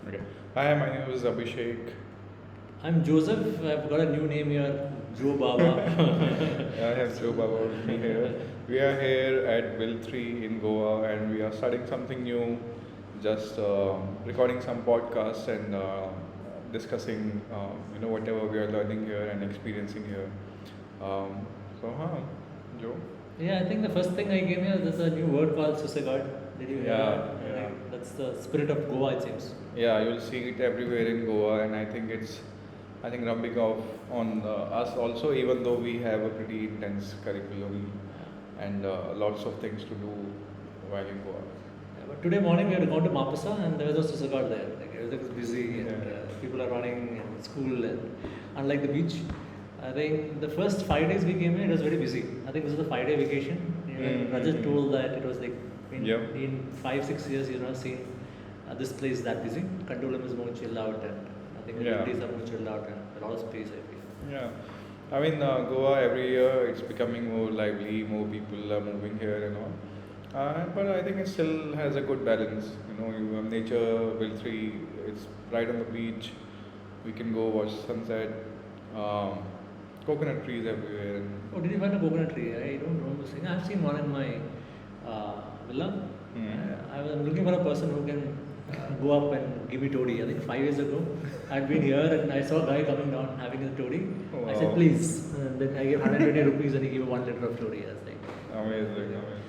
Okay. Hi, my name is Abhishek. I'm Joseph. I've got a new name here, Joe Baba. I have Joe Baba with me here. We are here at build3 in Goa and we are starting something new, just recording some podcasts and discussing, whatever we are learning here and experiencing here. Um, Joe? Yeah, I think the first thing I came here, there's a new word called Susegad. Did you hear Yeah, that? yeah. That's the spirit of Goa, it seems. Yeah, you'll see it everywhere in Goa, and I think rubbing off on us also, even though we have a pretty intense curriculum and lots of things to do while in Goa. Yeah, but today morning we had gone to Mapasa and there was a Susegad there. Like everything was busy and Yeah. people are running and school and unlike the beach. I think the first 5 days we came here, it was very busy. I think this was a 5 day vacation. Rajat told that it was like Yep. in 5 6 years you've not seen this place that busy. Kandolam is more chilled out and I think the Yeah. days are more chilled out and a lot of space I feel. Yeah, I mean Goa every year it's becoming more lively, more people are moving here and all. But I think it still has a good balance. You have nature, Will3, it's right on the beach. We can go watch sunset. Um, Coconut trees everywhere. Oh, did you find a coconut tree? I don't remember seeing. I've seen one in my villa. I was looking for a person who can go up and give me toddy. I think 5 years ago, I'd been here and I saw a guy coming down having a toddy. I said, Wow. please. And then I gave 120 rupees and he gave 1 liter of toddy. I was like, Amazing, amazing.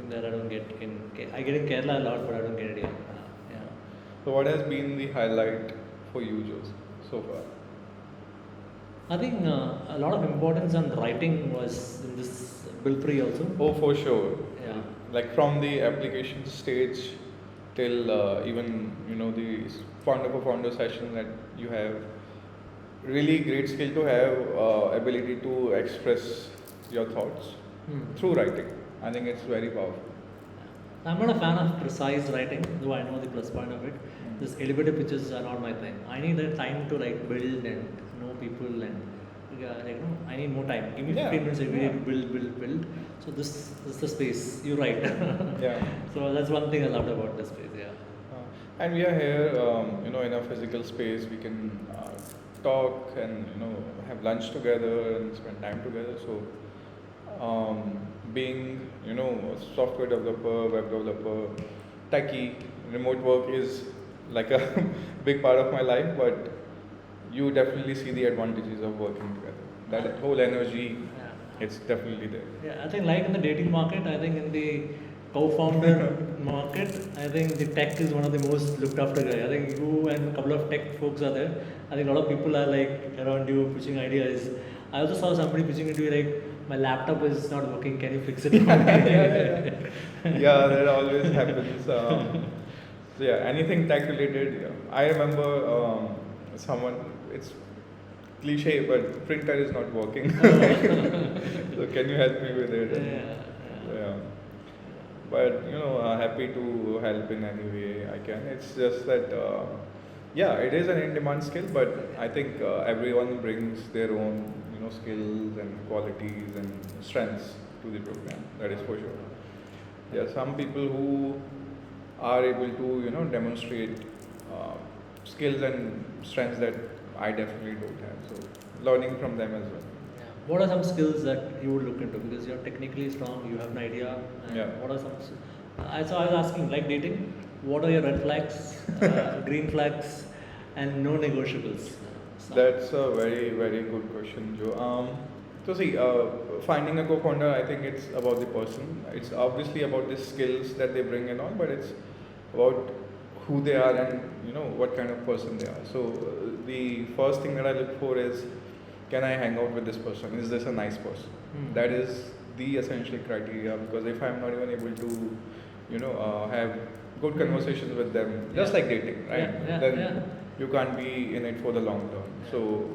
something that I don't get in. I get in Kerala a lot, but I don't get it here. Yeah. So, what has been the highlight for you, Jose, so far? I think a lot of importance on writing was in this bill free also. Oh, for sure. Yeah. Like from the application stage till even the founder session that you have, really great skill to have ability to express your thoughts through writing. I think it's very powerful. I'm not a fan of precise writing, though I know the plus point of it. This elevator pitches are not my thing. I need the time to like build and know people and I need more time. Give me 15 minutes every day to build. So this is the space. You're right. Yeah. So that's one thing I loved about this space. Yeah. And we are here, in a physical space. We can talk and have lunch together and spend time together. So, being a software developer, web developer, techie, remote work is like a big part of my life. But you definitely see the advantages of working together. That whole energy, it's definitely there. Yeah, I think like in the dating market, I think in the co-founder market, I think the tech is one of the most looked after guy. I think you and a couple of tech folks are there. I think a lot of people are like around you pitching ideas. I also saw somebody pitching into you like, my laptop is not working, can you fix it for me? Yeah, that always happens. So yeah, anything tech related. Yeah. I remember someone. It's cliche, but printer is not working. So can you help me with it? Yeah. But happy to help in any way I can. It's just that yeah, it is an in-demand skill, but I think everyone brings their own skills and qualities and strengths to the program. That is for sure. There are some people who are able to demonstrate skills and strengths that I definitely don't have. So learning from them as well. Yeah. What are some skills that you would look into? Because you're technically strong, you have an idea. Yeah. What are some? So I was asking, like dating, what are your red flags, green flags, and no negotiables? That's a very, very good question, Joe. So see, finding a co-founder, I think it's about the person. It's obviously about the skills that they bring in on, but it's about who they are and what kind of person they are. So the first thing that I look for is, can I hang out with this person? Is this a nice person? That is the essential criteria, because if I'm not even able to have good conversations with them, just like dating, right? Then you can't be in it for the long term. So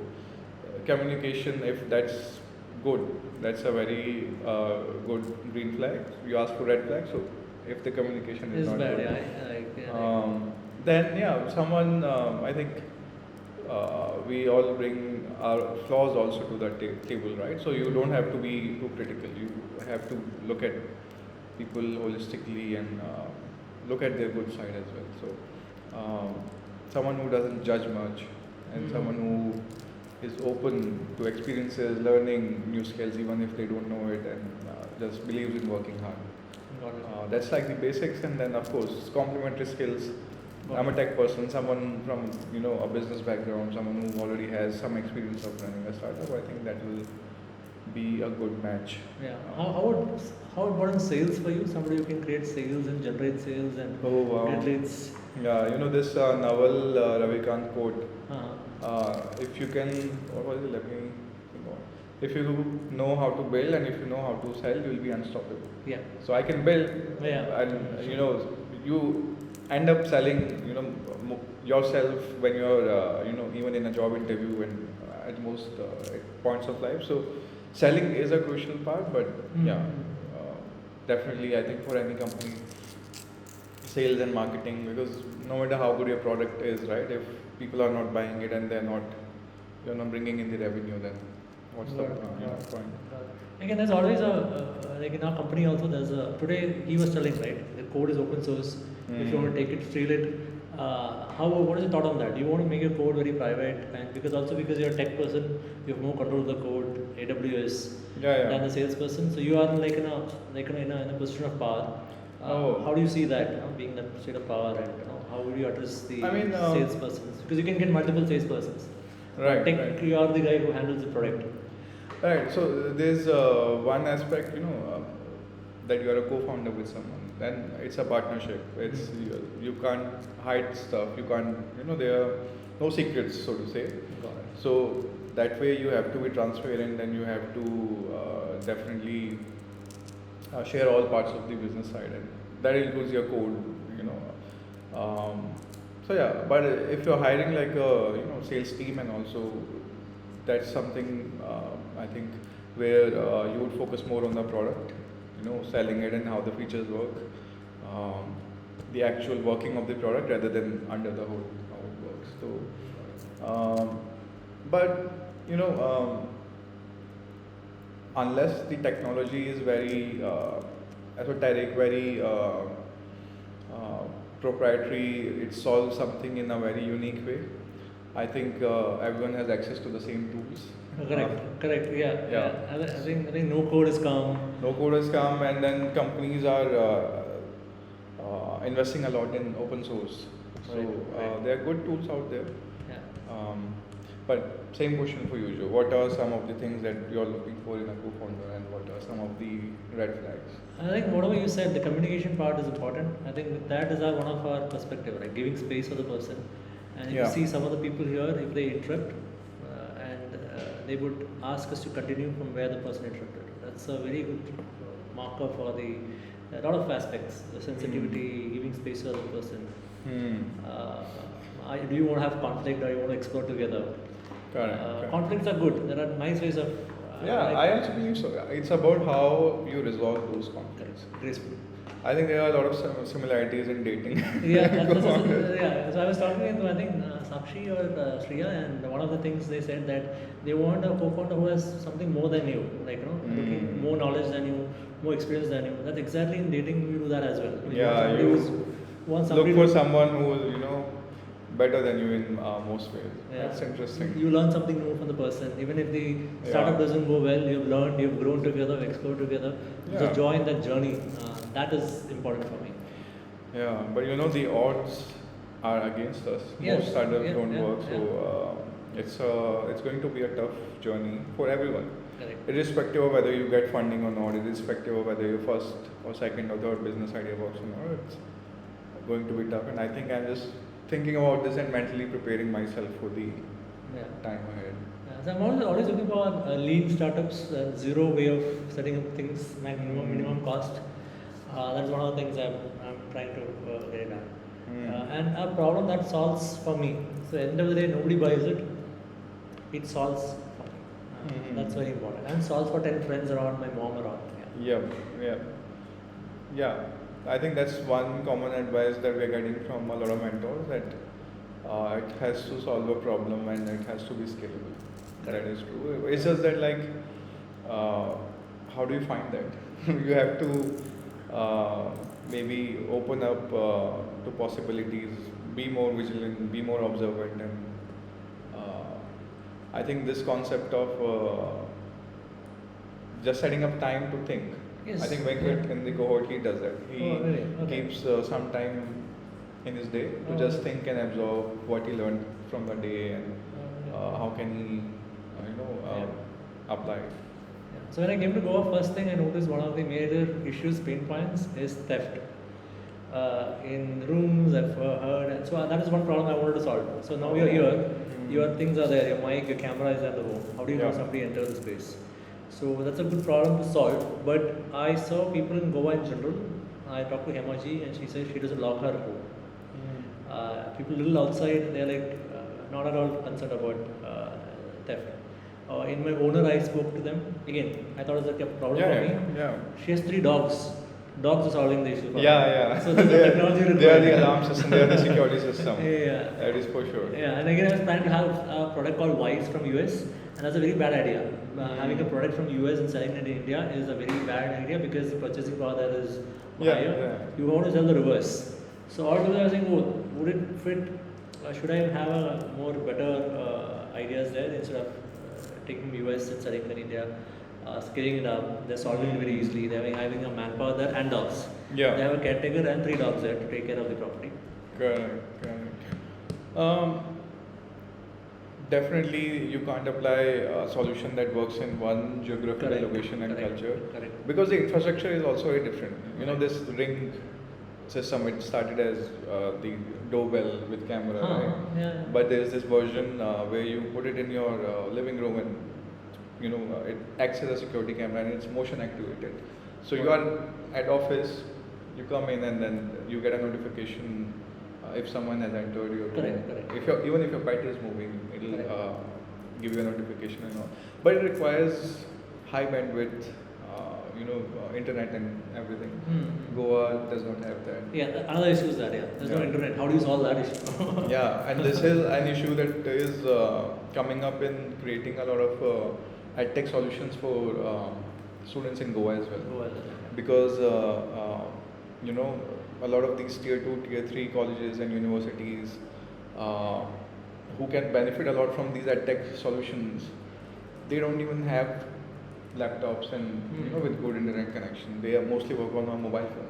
communication, if that's good, that's a very good green flag. You ask for red flag. So if the communication is not bad, good, then yeah, someone I think we all bring our flaws also to the table, right? So you don't have to be too critical. You have to look at people holistically and look at their good side as well. So someone who doesn't judge much, and someone who is open to experiences, learning new skills even if they don't know it, and just believes in working hard. Got it. That's like the basics, and then of course complementary skills. Got I'm a it. tech person, someone from a business background, someone who already has some experience of running a startup. I think that will be a good match. Yeah. How important sales for you? Somebody who can create sales and generate sales and Oh wow. get leads. Yeah, this Naval Ravikant quote. Uh-huh. If you can, what was it? Let me think about. If you know how to build and if you know how to sell, you will be unstoppable. Yeah. So I can build, Yeah. and you end up selling, yourself when you're, even in a job interview and at most at points of life. So selling is a crucial part, but yeah, definitely I think for any company, sales and marketing, because no matter how good your product is, right, if people are not buying it and you're not bringing in the revenue, then what's the Got it. point? Again, there's always like in our company also, today he was telling, right, the code is open source. If you want to take it, steal it. What is your thought on that? Do you want to make your code very private? And because you're a tech person, you have more control of the code, AWS, than the salesperson. So you are in a position of power. How do you see that, being that state of power, and how would you address the salespersons? Because you can get multiple salespersons. Right. Tech, you are the guy who handles the product. Right. So there's one aspect, that you are a co-founder with someone. Then it's a partnership. It's you can't hide stuff. You can't, there are no secrets, so to say. So that way you have to be transparent, and you have to definitely share all parts of the business side, and that includes your code. So yeah, but if you're hiring like a sales team, and also that's something I think where you would focus more on the product, selling it and how the features work, the actual working of the product rather than under the hood how it works. So, but unless the technology is very esoteric, very proprietary, it solves something in a very unique way. I think everyone has access to the same tools. Correct. Yeah. I think no code is calm. No code has come, and then companies are investing a lot in open source. So there are good tools out there. Yeah. But same question for you, Joe. What are some of the things that you're looking for in a co-founder, and what are some of the red flags? I think whatever you said, the communication part is important. I think that is one of our perspective, right? Giving space for the person. And you see some of the people here, if they interrupt, and they would ask us to continue from where the person interrupted. That's a very good marker for a lot of aspects, the sensitivity, giving space to the other person. Do you want to have conflict, or you want to explore together? Correct. Conflicts are good. There are nice ways of. I also believe so. It's about how you resolve those conflicts. Gracefully. I think there are a lot of similarities in dating. So I was talking to, I think, Sakshi or Shriya, and one of the things they said that they want a co-founder who has something more than you, like looking more knowledge than you, more experience than you. That's exactly in dating you do that as well. Look for someone who is better than you in most ways. That's interesting. You learn something new from the person, even if the startup doesn't go well. You've learned, you've grown together, explored together. Just join that journey. That is important for me. Yeah, but the odds are against us. Most startups don't work, so it's going to be a tough journey for everyone. Correct. Irrespective of whether you get funding or not, irrespective of whether your first or second or third business idea works or not, it's going to be tough. And I think I'm just thinking about this and mentally preparing myself for the time ahead. So I'm always looking for lean startups, zero way of setting up things, minimum cost. That's one of the things I'm trying to get it done. And a problem that solves for me. So at the end of the day, nobody buys it. It solves for me. That's very important. And solves for 10 friends around, my mom around. Yeah. I think that's one common advice that we're getting from a lot of mentors, that it has to solve a problem and it has to be scalable. That is true. It's just that how do you find that? You have to maybe open up to possibilities, be more vigilant, be more observant, and I think this concept of just setting up time to think. Yes. I think Venkat in the cohort he does that. He Oh, really? Okay. keeps some time in his day to Oh, just okay. think and absorb what he learned from the day and how can he, apply it. Yeah. So when I came to Goa, first thing I noticed one of the major issues, pain points, is theft. In rooms, I've heard, and so that is one problem I wanted to solve. So now you're here, your things are there, your mic, your camera is at the room. How do you know Yeah. somebody enters the space? So that's a good problem to solve. But I saw people in Goa in general. I talked to Hemaji and she says she doesn't lock her room. People little outside, they're like not at all concerned about theft. In my owner, I spoke to them. Again, I thought it was like a problem Yeah, for yeah, me. yeah. She has 3 dogs. Dogs are solving the issue for Yeah, me. yeah. So there's a technology They are required. the alarm system, they are the security system. Yeah. That is for sure. Yeah, and again, I was planning to have a product called Wise from US, and that's a very bad idea. Having a product from US and selling it in India is a very bad idea because the purchasing power there is Yeah, higher. yeah. You want to sell the reverse. So altogether, I was saying, oh, would it fit? Should I have a more better ideas there instead of taking US and selling it in India? Scaling it up, they're solving it very easily. They're having a manpower there and dogs. Yeah. They have a caretaker and 3 dogs there to take care of the property. Correct. Definitely, you can't apply a solution that works in one geographical Correct, location and correct, culture correct. because the infrastructure is also very different. You know, this ring system, it started as the doorbell with camera, right? Yeah. But there is this version where you put it in your living room and it acts as a security camera and it's motion activated. So you are at office, you come in and then you get a notification if someone has entered your room. Correct. Even if your pet is moving, it'll give you a notification and all. But it requires high bandwidth, internet and everything. Goa does not have that. Yeah, another issue is that, there's no internet. How do you solve that issue? Yeah, and this is an issue that is coming up in creating a lot of edtech solutions for students in Goa as well. Because a lot of these tier 2, tier 3 colleges and universities who can benefit a lot from these edtech solutions, they don't even have laptops and with good internet connection. They are mostly work on a mobile phone.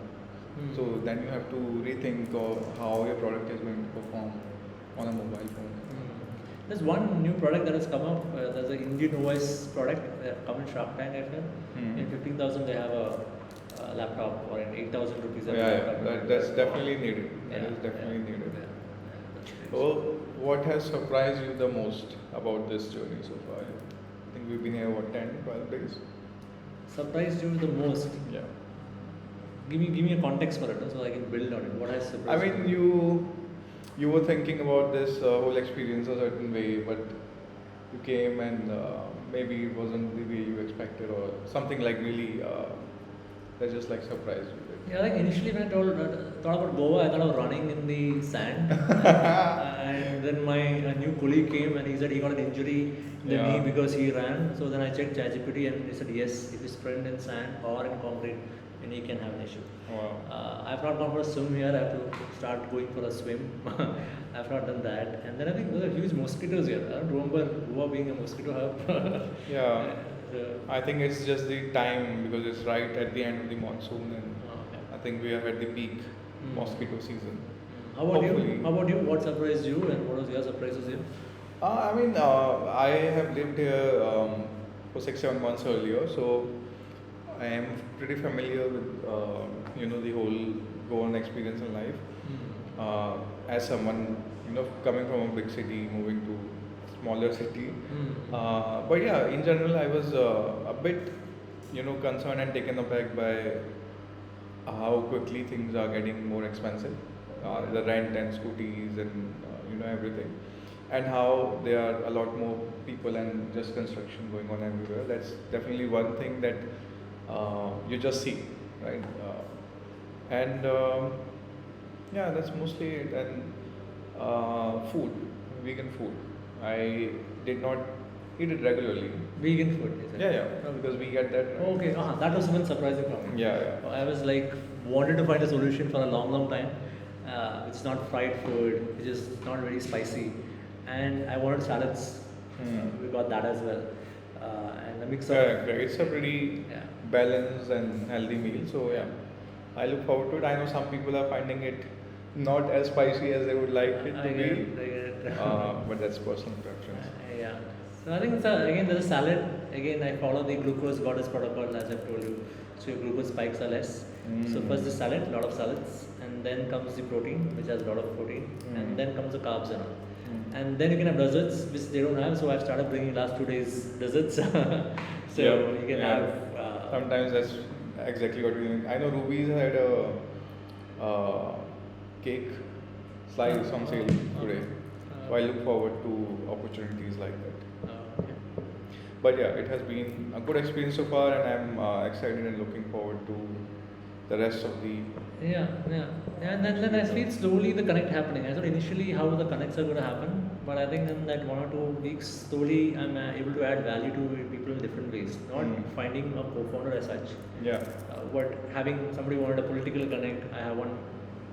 So then you have to rethink of how your product is going to perform on a mobile phone. There's one new product that has come up. There's an Indian OS product that come in Shark Tank, I feel. In 15,000 they have a laptop, or in 8,000 rupees they have a laptop. That's definitely needed. That is definitely needed. So, what has surprised you the most about this journey so far? I think we've been here, 10, 12 days? Surprised you the most? Yeah. Give me a context for it so I can build on it. What has surprised I mean, you were thinking about this whole experience a certain way, but you came and maybe it wasn't the way you expected, or something like really that just like surprised you. Yeah, like initially when I thought about Goa, I thought of running in the sand. And then my new colleague came and he said he got an injury in the knee because he ran. So then I checked ChatGPT and he said yes, if you sprint in sand or in concrete, your knee can have an issue. Wow. I've not gone for a swim here. I have to start going for a swim. I've not done that. And then I think there are huge mosquitoes here. I don't remember Goa being a mosquito hub. Yeah. I think it's just the time because it's right at the end of the monsoon and I think we are at the peak mosquito season. How about you? What surprised you and what was your surprises here? I have lived here for 6-7 months earlier, so I am pretty familiar with the whole Goan experience in life. As someone coming from a big city, moving to smaller city. But yeah, in general, I was a bit concerned and taken aback by how quickly things are getting more expensive. The rent and scooties and everything, and how there are a lot more people and just construction going on everywhere. That's definitely one thing that you just see, right? Yeah, that's mostly it. And food, vegan food. I did not eat it regularly. Vegan food, is it? Yeah, because we get that. Right? Okay, that was even surprising for me. Yeah. I was like, wanted to find a solution for a long time. which is not fried food, which is not very spicy. And I wanted salads. We got that as well. And a mix of Correct, correct. It's a pretty yeah. balanced and healthy meal. So yeah, I look forward to it. I know some people are finding it not as spicy as they would like it to I get it, be, I get it. but that's personal preference. Yeah. So I think it's again there's a salad. Again, I follow the glucose goddess protocol as I've told you. So your glucose spikes are less. So first the salad, a lot of salads, and then comes the protein, which has a lot of protein, and then comes the carbs and all. And then you can have desserts, which they don't have. So I've started bringing last 2 days desserts. So you can have. Sometimes that's exactly what we doing. I know Ruby's had a cake slice on sale today. So I look forward to opportunities like that. Okay. But yeah, it has been a good experience so far, and I'm excited and looking forward to the rest of the. Yeah, yeah. And then I feel slowly the connect happening. I thought initially how the connects are going to happen, but I think in that 1 or 2 weeks, slowly I'm able to add value to people in different ways. Not finding a co-founder as such, Yeah. but having somebody wanted a political connect. I have one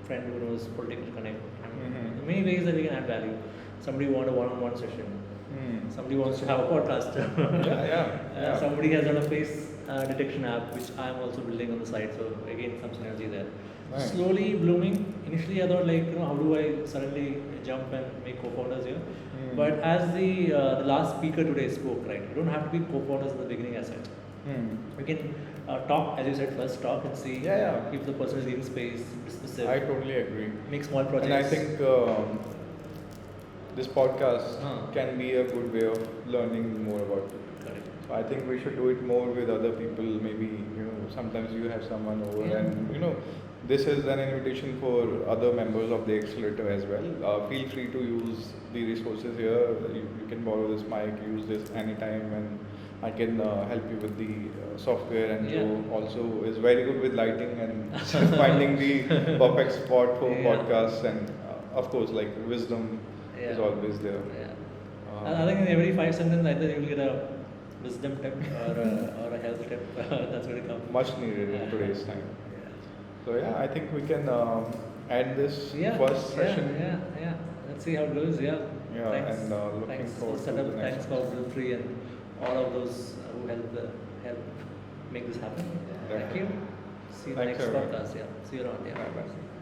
friend who knows political connect. Mhm. Many ways that we can add value. Somebody wanted a one-on-one session. Somebody wants to have a podcast. Yeah. Somebody has done a face detection app, which I'm also building on the side. So again, some synergy there. Nice. Slowly blooming. Initially, I thought like, how do I suddenly jump and make co-founders here? But as the last speaker today spoke, right? You don't have to be co-founders in the beginning as such. We can talk, as you said, first talk and see if the person is giving space, dismissive. I totally agree. Make small projects. And I think this podcast can be a good way of learning more about it. Correct. So I think we should do it more with other people. Maybe sometimes you have someone over, and this is an invitation for other members of the accelerator as well. Feel free to use the resources here. You can borrow this mic, use this anytime, and I can help you with the software. And Joe also is very good with lighting and finding the perfect spot for podcasts. And of course, like wisdom is always there. I think in every 5 sentences, either you will get a wisdom tip or a health tip. That's going to come. Much needed in today's time. So yeah, I think we can end this first session. Yeah. Let's see how it goes. Yeah. Thanks. And looking Thanks forward for to the setup. next Thanks for build3 and all of those who help make this happen. Thank you. See you in the Thanks, next everyone. podcast. Yeah. See you around. Yeah. Bye bye.